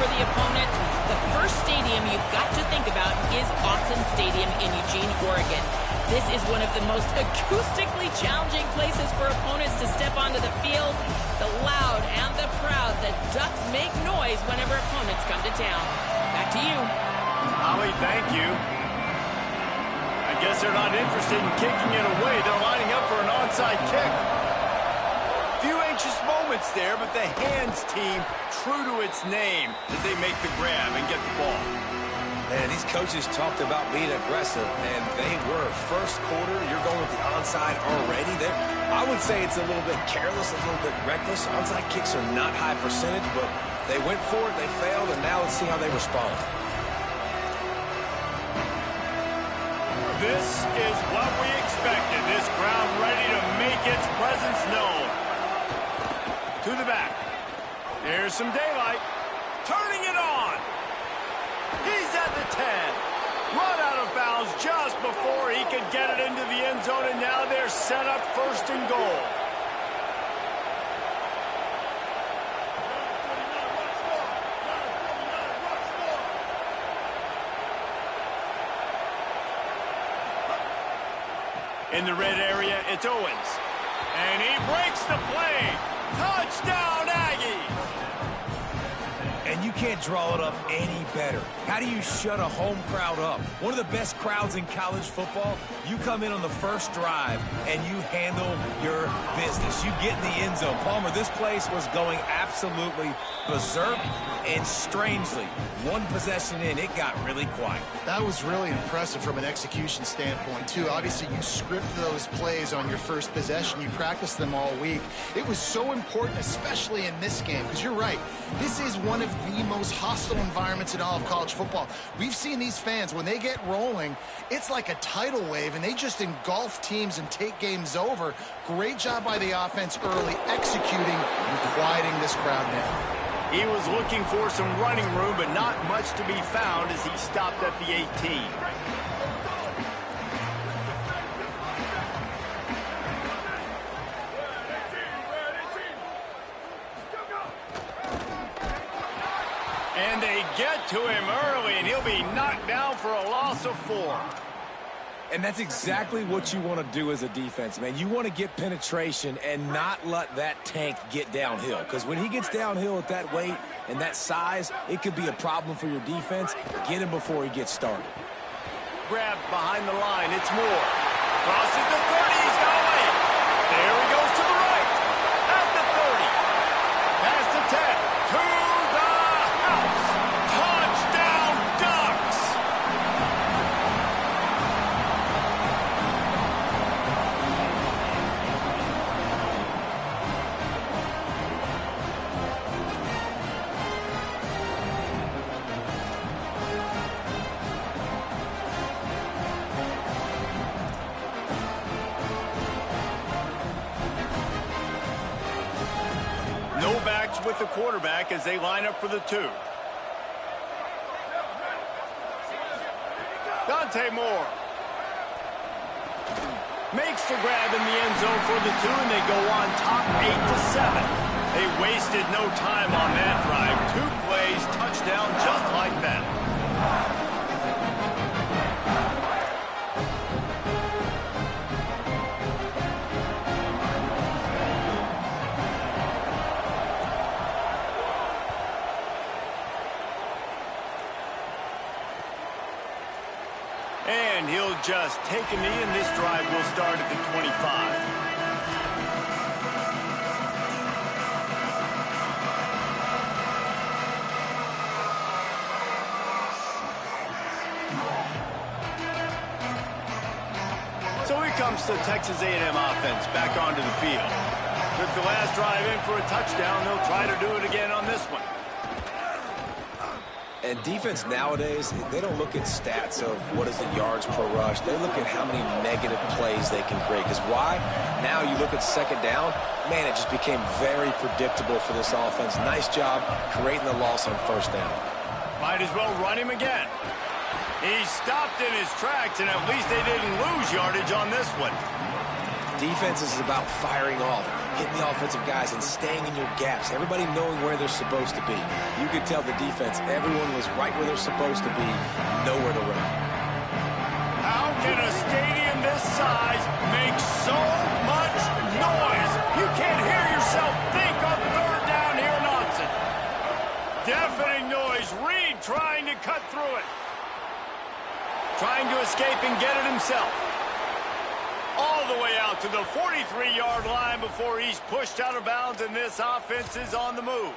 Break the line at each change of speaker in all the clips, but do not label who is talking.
for the opponent, the first stadium you've got to think about is Autzen Stadium in Eugene, Oregon. This is one of the most acoustically challenging places for opponents to step onto the field. The loud and the proud, the Ducks make noise whenever opponents come to town. Back to you.
Holly, thank you. I guess they're not interested in kicking it away. They're lining up for an onside kick. Few anxious moments there, but the hands team true to its name as they make the grab and get the ball.
And these coaches talked about being aggressive, and they were. First quarter, you're going with the onside already. I would say it's a little bit careless, a little bit reckless. Onside kicks are not high percentage, but they went for it, they failed, and now let's see how they respond.
This is what we expected. This crowd ready to make its presence known. To the back. There's some daylight. Turning it on. He's at the 10. Run out of bounds just before he could get it into the end zone, and now they're set up first and goal. In the red area, it's Owens. And he breaks the play. Touchdown, Aggies!
And you can't draw it up any better. How do you shut a home crowd up? One of the best crowds in college football. You come in on the first drive, and you handle your business. You get in the end zone. Palmer, this place was going absolutely berserk, and strangely, one possession in, it got really quiet.
That was really impressive from an execution standpoint, too. Obviously, you script those plays on your first possession. You practice them all week. It was so important, especially in this game, because you're right. This is one of the most hostile environments in all of college football. We've seen these fans, when they get rolling, it's like a tidal wave, and they just engulf teams and take games over. Great job by the offense early, executing and quieting this crowd down.
He was looking for some running room, but not much to be found as he stopped at the 18. And they get to him early, and he'll be knocked down for a loss of 4.
And that's exactly what you want to do as a defense, man. You want to get penetration and not let that tank get downhill. Because when he gets downhill at that weight and that size, it could be a problem for your defense. Get him before he gets started.
Grab behind the line. It's Moore. Crosses the 30. He's got away. There he goes to the right. At the 30. Past the 10. To the house. Touchdown, Ducks. No backs with the quarterback as they line up for the 2. Dante Moore makes the grab in the end zone for the 2, and they go on top 8-7. They wasted no time on that drive. 2 plays, touchdown just like that. And he'll just take a knee, and this drive will start at the 25. So here comes the Texas A&M offense back onto the field. Took the last drive in for a touchdown. They'll try to do it again on this one.
And defense nowadays, they don't look at stats of what is the yards per rush. They look at how many negative plays they can create. Because why? Now you look at second down, man, it just became very predictable for this offense. Nice job creating the loss on first down.
Might as well run him again. He stopped in his tracks, and at least they didn't lose yardage on this one.
Defense is about firing off. hitting the offensive guys and staying in your gaps, everybody knowing where they're supposed to be. You could tell the defense, everyone was right where they're supposed to be, nowhere to run.
How can a stadium this size make so much noise? You can't hear yourself think on third down here in Autzen. Deafening noise. Reed trying to cut through it. Trying to escape and get it himself. All the way out to the 43-yard line before he's pushed out of bounds, and this offense is on the move.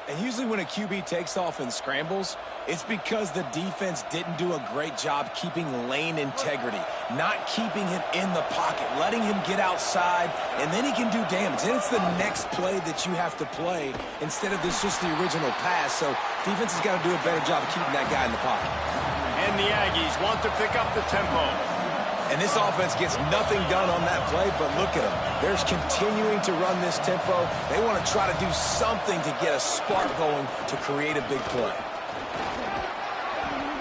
And usually when a QB takes off and scrambles, it's because the defense didn't do a great job keeping lane integrity, not keeping him in the pocket, letting him get outside, and then he can do damage. Then it's the next play that you have to play instead of this just the original pass. So defense has got to do a better job of keeping that guy in the pocket.
And the Aggies want to pick up the tempo.
And this offense gets nothing done on that play, but look at them. They're continuing to run this tempo. They want to try to do something to get a spark going to create a big play.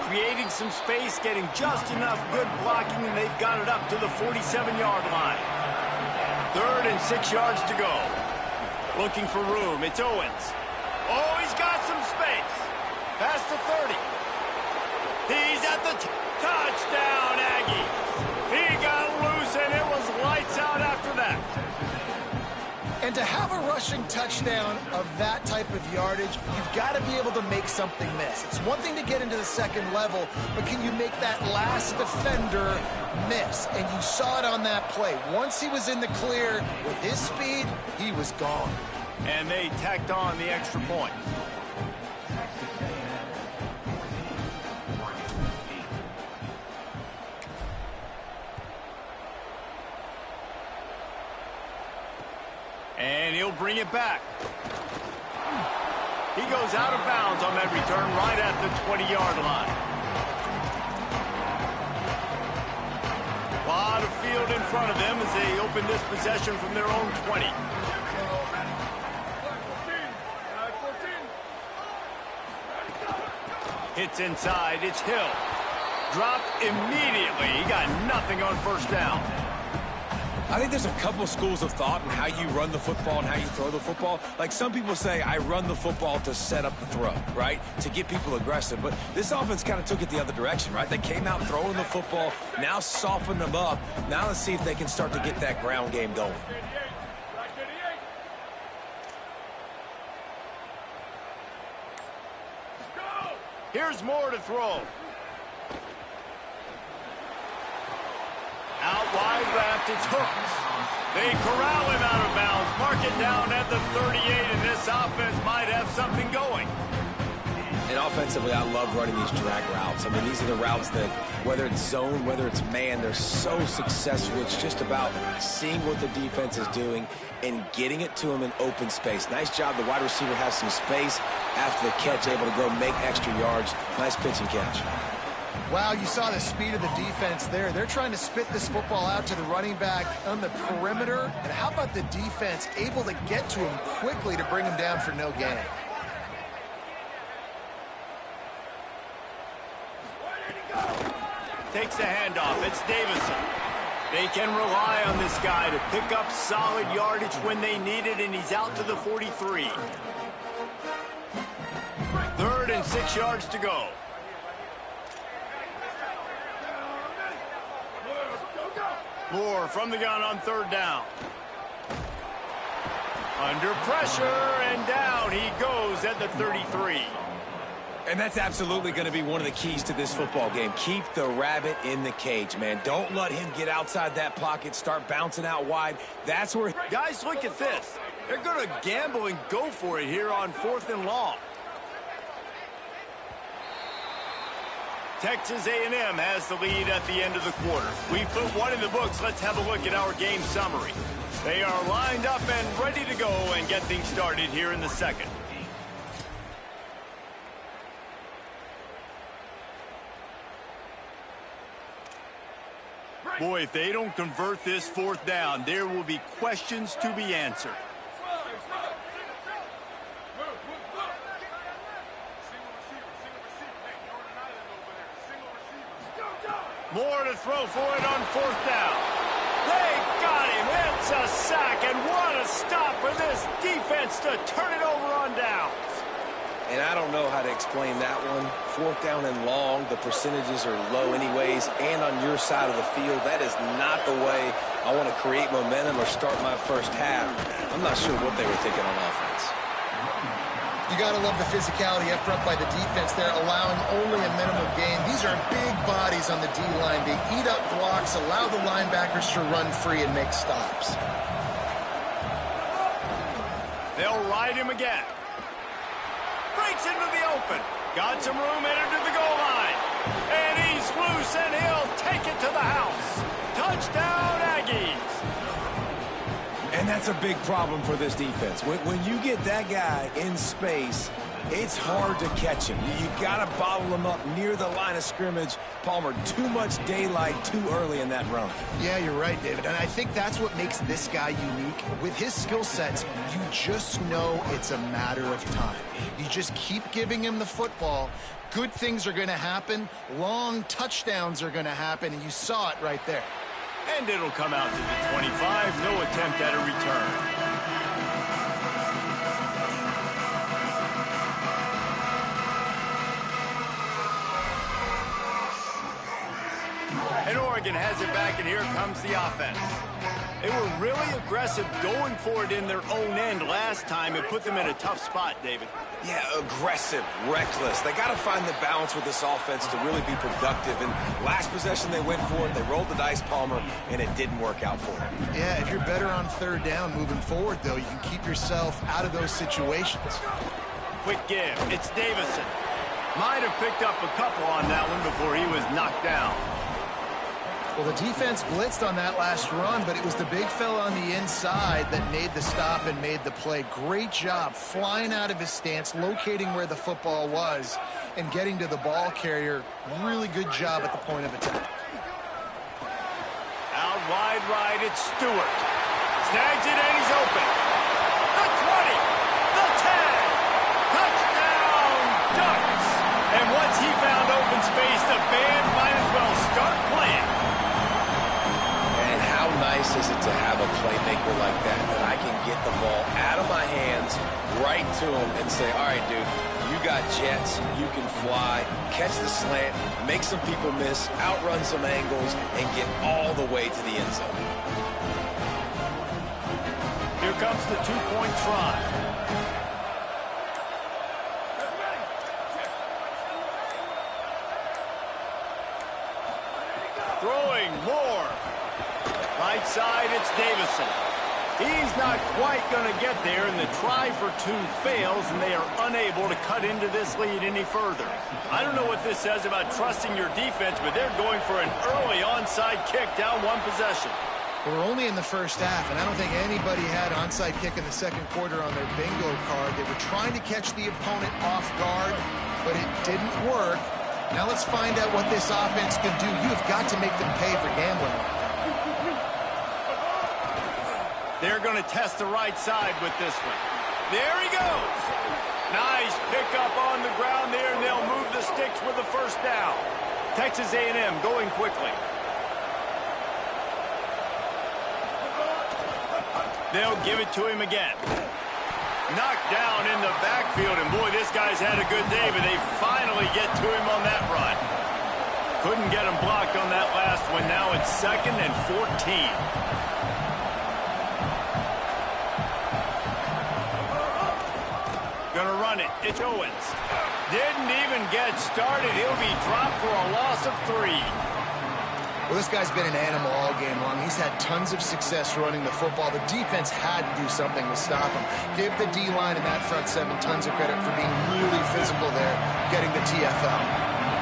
Creating some space, getting just enough good blocking, and they've got it up to the 47-yard line. 3rd and 6 yards to go. Looking for room. It's Owens. Oh, he's got some space. Past the 30. He's at the touchdown, Aggie. He got loose, and it was lights out after that.
And to have a rushing touchdown of that type of yardage, you've got to be able to make something miss. It's one thing to get into the second level, but can you make that last defender miss? And you saw it on that play. Once he was in the clear, with his speed, he was gone.
And they tacked on the extra point. And he'll bring it back. He goes out of bounds on that return right at the 20-yard line. A lot of field in front of them as they open this possession from their own 20. Hits inside. It's Hill. Dropped immediately. He got nothing on first down.
I think there's a couple schools of thought in how you run the football and how you throw the football. Like some people say, I run the football to set up the throw, right? To get people aggressive. But this offense kind of took it the other direction, right? They came out throwing the football, now softened them up. Now let's see if they can start to get that ground game going.
Here's more to throw. Out wide left, it's Hooks. They corral him out of bounds, mark it down at the 38, and this offense might have something going.
And offensively, I love running these drag routes. I mean, these are the routes that, whether it's zone, whether it's man, they're so successful. It's just about seeing what the defense is doing and getting it to them in open space. Nice job. The wide receiver has some space after the catch, able to go make extra yards. Nice pitch and catch.
Wow, you saw the speed of the defense there. They're trying to spit this football out to the running back on the perimeter. And how about the defense able to get to him quickly to bring him down for no gain?
Takes the handoff. It's Davison. They can rely on this guy to pick up solid yardage when they need it, and he's out to the 43. 3rd and 6 yards to go. Moore from the gun on 3rd down. Under pressure, and down he goes at the 33.
And that's absolutely going to be one of the keys to this football game. Keep the rabbit in the cage, man. Don't let him get outside that pocket, start bouncing out wide. That's where...
Guys, look at this. They're going to gamble and go for it here on 4th and long. Texas A&M has the lead at the end of the quarter. We put one in the books. Let's have a look at our game summary. They are lined up and ready to go and get things started here in the second. Boy, if they don't convert this 4th down, there will be questions to be answered. More to throw for it on 4th down. They got him. It's a sack, and what a stop for this defense to turn it over on downs.
And I don't know how to explain that one. 4th down and long, the percentages are low anyways, and on your side of the field, that is not the way I want to create momentum or start my first half. I'm not sure what they were thinking on offense.
You got to love the physicality up front by the defense there, allowing only a minimum gain. These are big bodies on the D-line. They eat up blocks, allow the linebackers to run free and make stops.
They'll ride him again. Breaks into the open. Got some room, entered to the goal line. And he's loose, and he'll take it to the house. Touchdown, Aggies.
And that's a big problem for this defense. When you get that guy in space, it's hard to catch him. You got to bottle him up near the line of scrimmage. Palmer, too much daylight too early in that run.
Yeah, you're right, David. And I think that's what makes this guy unique. With his skill sets, you just know it's a matter of time. You just keep giving him the football. Good things are going to happen. Long touchdowns are going to happen, and you saw it right there.
And it'll come out to the 25. No attempt at a return. And Oregon has it back, and here comes the offense. They were really aggressive going for it in their own end last time. It put them in a tough spot, David.
Yeah, aggressive, reckless. They got to find the balance with this offense to really be productive. And last possession they went for it, they rolled the dice, Palmer, and it didn't work out for them.
Yeah, if you're better on 3rd down moving forward, though, you can keep yourself out of those situations.
Quick give. It's Davison. Might have picked up a couple on that one before he was knocked down.
Well, the defense blitzed on that last run, but it was the big fella on the inside that made the stop and made the play. Great job flying out of his stance, locating where the football was, and getting to the ball carrier. Really good job at the point of attack.
Out wide right, it's Stewart. Snags it, and he's open. The 20, the 10. Touchdown, Ducks. And once he found open space, the band might as well start playing.
How nice is it to have a playmaker like that I can get the ball out of my hands right to him and say, all right, dude, you got jets, you can fly, catch the slant, make some people miss, outrun some angles, and get all the way to the end zone.
Here comes the 2-point try. Throwing more. Right side, it's Davison. He's not quite going to get there, and the try for 2 fails, and they are unable to cut into this lead any further. I don't know what this says about trusting your defense, but they're going for an early onside kick down 1 possession.
We're only in the first half, and I don't think anybody had onside kick in the second quarter on their bingo card. They were trying to catch the opponent off guard, but it didn't work. Now let's find out what this offense can do. You have got to make them pay for gambling.
They're going to test the right side with this one. There he goes. Nice pickup on the ground there, and they'll move the sticks with the first down. Texas A&M going quickly. They'll give it to him again. Knocked down in the backfield, and boy, this guy's had a good day, but they finally get to him on that run. Couldn't get him blocked on that last one. Now it's 2nd and 14. Gonna run it. It's Owens. Didn't even get started. He'll be dropped for a loss of 3.
Well, this guy's been an animal all game long. He's had tons of success running the football. The defense had to do something to stop him. Give the D-line and that front 7 tons of credit for being really physical there, getting the TFL.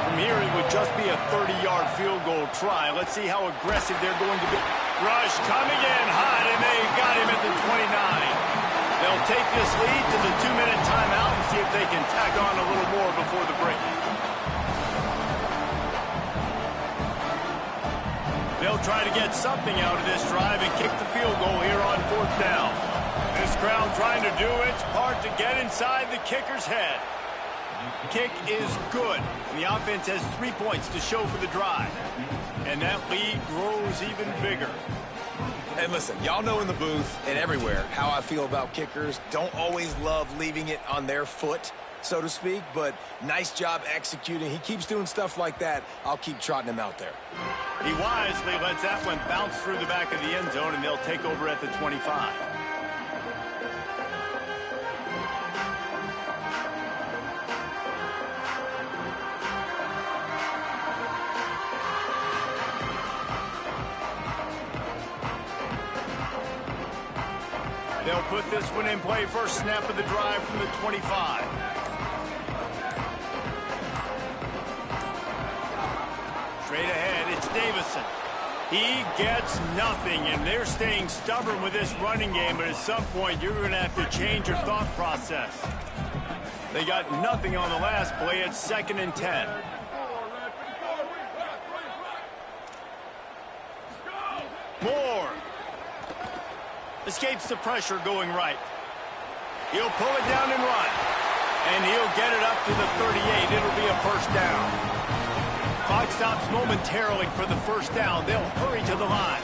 From here, it would just be a 30-yard field goal try. Let's see how aggressive they're going to be. Rush coming in hot, and they got him at the 29. They'll take this lead to the 2-minute timeout and see if they can tack on a little more before the break. They'll try to get something out of this drive and kick the field goal here on 4th down. This crowd trying to do its part to get inside the kicker's head. Kick is good. And the offense has 3 points to show for the drive. And that lead grows even bigger.
And listen, y'all know in the booth and everywhere how I feel about kickers. Don't always love leaving it on their foot, so to speak, but nice job executing. He keeps doing stuff like that. I'll keep trotting him out there.
He wisely lets that one bounce through the back of the end zone, and they'll take over at the 25. They'll put this one in play. First snap of the drive from the 25. Straight ahead, it's Davison. He gets nothing, and they're staying stubborn with this running game, but at some point, you're going to have to change your thought process. They got nothing on the last play. It's 2nd and 10. Moore escapes the pressure going right. He'll pull it down and run. And he'll get it up to the 38. It'll be a first down. Clock stops momentarily for the first down. They'll hurry to the line.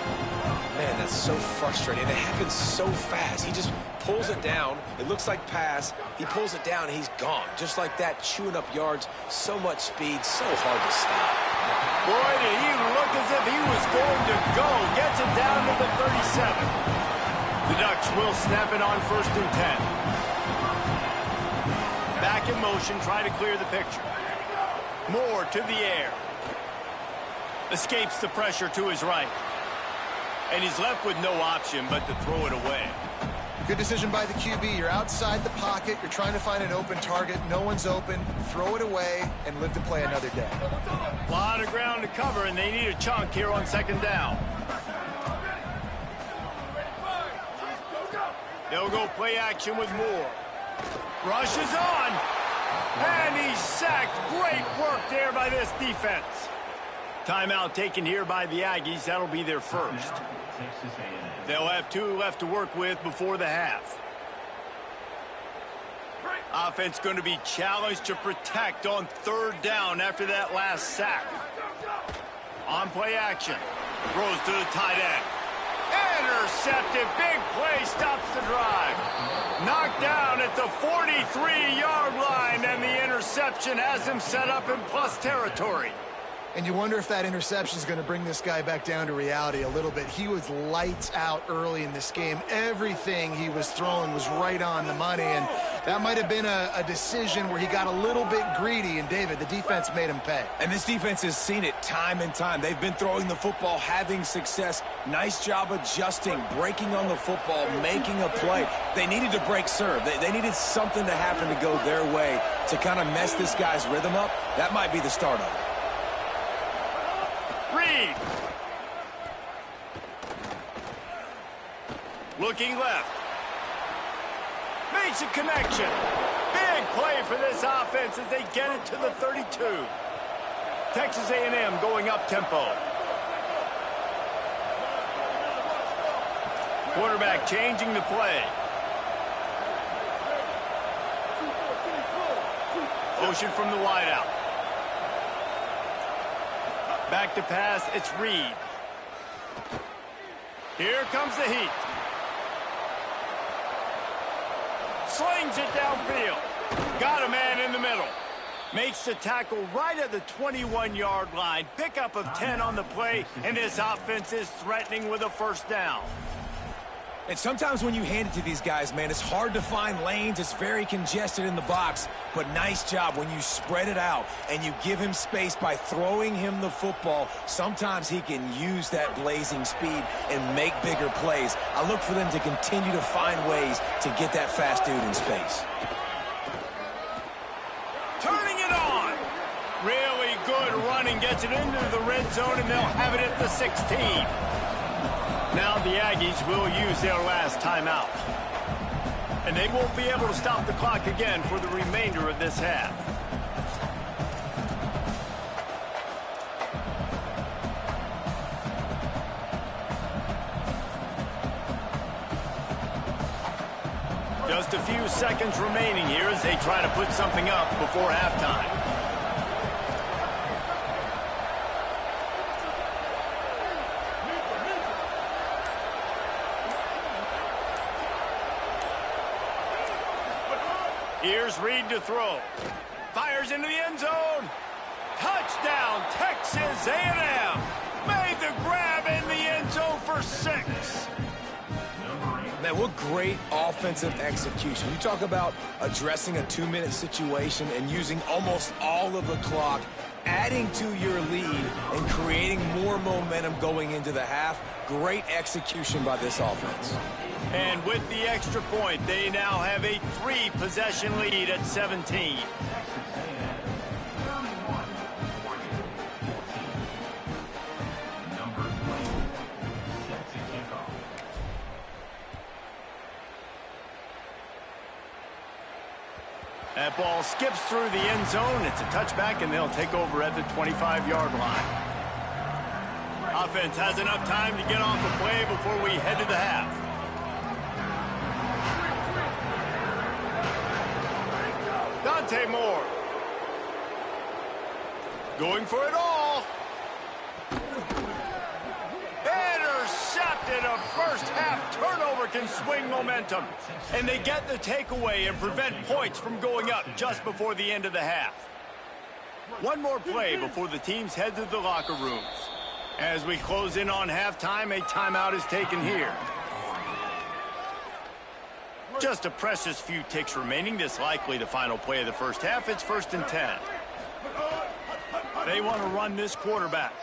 Man, that's so frustrating. It happens so fast. He just pulls it down. It looks like pass. He pulls it down, and he's gone. Just like that, chewing up yards. So much speed, so hard to stop.
Boy, did he look as if he was going to go. Gets it down to the 37. The Ducks will snap it on 1st and 10. Back in motion, try to clear the picture. Moore to the air. Escapes the pressure to his right. And he's left with no option but to throw it away.
Good decision by the QB. You're outside the pocket. You're trying to find an open target. No one's open. Throw it away and live to play another day.
A lot of ground to cover, and they need a chunk here on 2nd down. They'll go play action with Moore. Rush is on. And he's sacked. Great work there by this defense. Timeout taken here by the Aggies. That'll be their first. They'll have 2 left to work with before the half. Offense going to be challenged to protect on 3rd down after that last sack. On play action. Throws to the tight end. Intercepted. Big play stops the drive. Knocked down at the 43-yard line, and the interception has him set up in plus territory.
And you wonder if that interception is going to bring this guy back down to reality a little bit. He was lights out early in this game. Everything he was throwing was right on the money, and that might have been a decision where he got a little bit greedy, and David, the defense made him pay.
And this defense has seen it time and time. They've been throwing the football, having success. Nice job adjusting, breaking on the football, making a play. They needed to break serve. They needed something to happen to go their way to kind of mess this guy's rhythm up. That might be the start of it.
Reed. Looking left. Makes a connection. Big play for this offense as they get it to the 32. Texas A&M going up tempo. Quarterback changing the play. Motion from the wideout. Back to pass, it's Reed. Here comes the heat. Slings it downfield. Got a man in the middle. Makes the tackle right at the 21-yard line. Pickup of 10 on the play, and this offense is threatening with a first down.
And sometimes when you hand it to these guys, man, it's hard to find lanes. It's very congested in the box. But nice job when you spread it out and you give him space by throwing him the football. Sometimes he can use that blazing speed and make bigger plays. I look for them to continue to find ways to get that fast dude in space.
Turning it on. Really good running. Gets it into the red zone, and they'll have it at the 16. Now the Aggies will use their last timeout. And they won't be able to stop the clock again for the remainder of this half. Just a few seconds remaining here as they try to put something up before halftime. Here's Reed to throw. Fires into the end zone. Touchdown, Texas A&M. Made the grab in the end zone for 6.
Man, what great offensive execution. You talk about addressing a 2-minute situation and using almost all of the clock, adding to your lead and creating more momentum going into the half. Great execution by this offense.
And with the extra point, they now have a 3-possession lead at 17. That ball skips through the end zone. It's a touchback, and they'll take over at the 25-yard line. Offense has enough time to get off the play before we head to the half. Dante Moore. Going for it all. Intercepted. A first-half turnover can swing momentum. And they get the takeaway and prevent points from going up just before the end of the half. One more play before the teams head to the locker rooms. As we close in on halftime, a timeout is taken here. Just a precious few ticks remaining. This likely the final play of the first half. It's 1st and 10. They want to run this quarterback.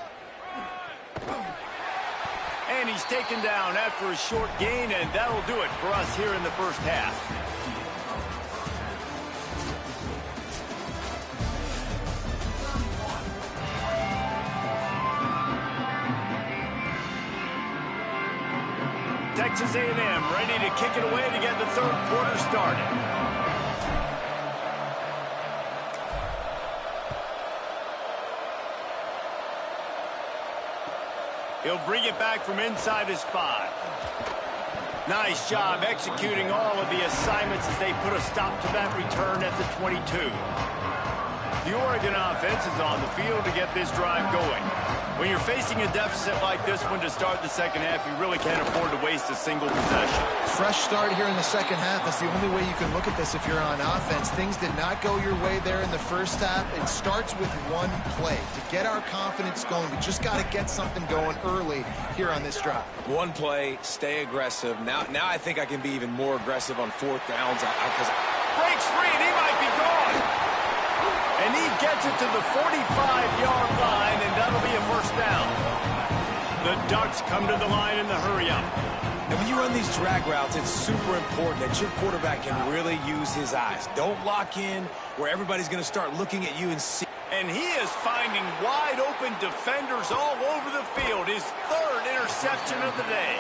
And he's taken down after a short gain, and that'll do it for us here in the first half. Texas A&M ready to kick it away to get the third quarter started. He'll bring it back from inside his 5. Nice job executing all of the assignments as they put a stop to that return at the 22. The Oregon offense is on the field to get this drive going. When you're facing a deficit like this one to start the second half, you really can't afford to waste a single possession.
Fresh start here in the second half. That's the only way you can look at this if you're on offense. Things did not go your way there in the first half. It starts with one play. To get our confidence going, we just got to get something going early here on this drive.
One play, stay aggressive. Now I think I can be even more aggressive on 4th downs.
Breaks free, and he might be gone. And he gets it to the 45-yard line, and that'll be a first down. The Ducks come to the line in the hurry-up.
And when you run these drag routes, it's super important that your quarterback can really use his eyes. Don't lock in where everybody's going to start looking at you and see.
And he is finding wide-open defenders all over the field. His 3rd interception of the day.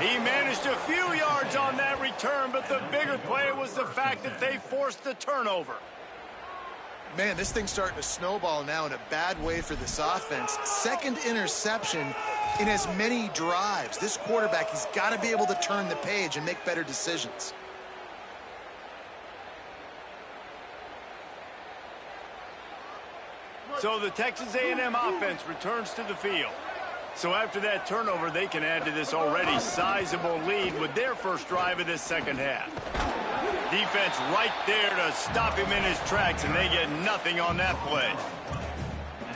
He managed a few yards on that return, but the bigger play was the fact that they forced the turnover.
Man, this thing's starting to snowball now in a bad way for this offense. 2nd interception in as many drives. This quarterback, he's got to be able to turn the page and make better decisions.
So the Texas A&M offense returns to the field. So after that turnover, they can add to this already sizable lead with their first drive of this second half. Defense right there to stop him in his tracks, and they get nothing on that play.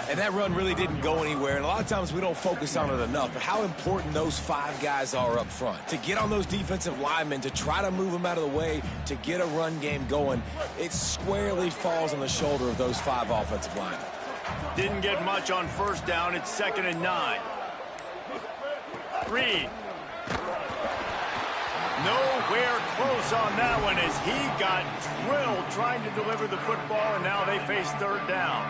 And that run really didn't go anywhere, and a lot of times we don't focus on it enough, but how important those 5 guys are up front. To get on those defensive linemen, to try to move them out of the way, to get a run game going, it squarely falls on the shoulder of those 5 offensive linemen.
Didn't get much on first down. It's 2nd and 9. Reed. Nowhere close on that one as he got drilled trying to deliver the football, and now they face 3rd down.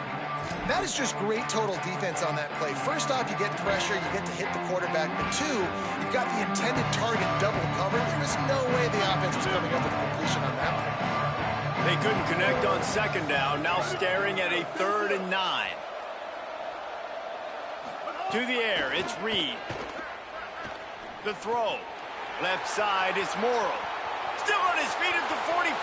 That is just great total defense on that play. First off, you get pressure, you get to hit the quarterback, but 2, you've got the intended target double covered. There was no way the offense was coming up with a completion on that one.
They couldn't connect on 2nd down, now staring at a 3rd and 9. To the air, it's Reed. The throw. Left side, it's Morrow. Still on his feet at the 45.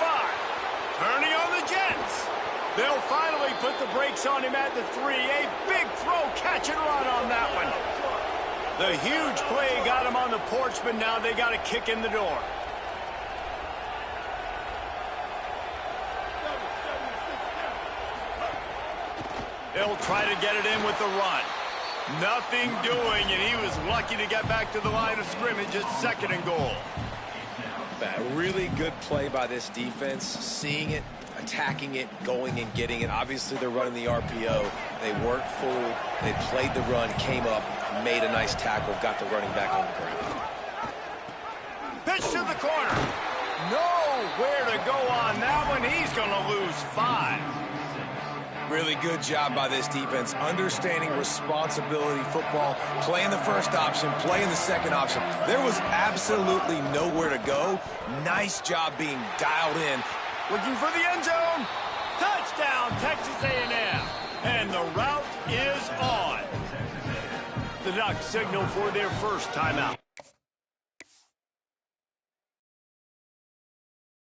Turning on the Jets. They'll finally put the brakes on him at the 3. A big throw, catch and run on that one. The huge play got him on the porch, but now they got a kick in the door. He'll try to get it in with the run. Nothing doing, and he was lucky to get back to the line of scrimmage at 2nd and goal.
A really good play by this defense, seeing it, attacking it, going and getting it. Obviously, they're running the RPO. They weren't full. They played the run, came up, made a nice tackle, got the running back on the ground.
Pitch to the corner. Nowhere to go on that one. He's going to lose 5.
Really good job by this defense, understanding responsibility football, playing the first option, playing the second option. There was absolutely nowhere to go. Nice job being dialed in.
Looking for the end zone. Touchdown, Texas A&M. And the route is on. The Ducks signal for their first timeout.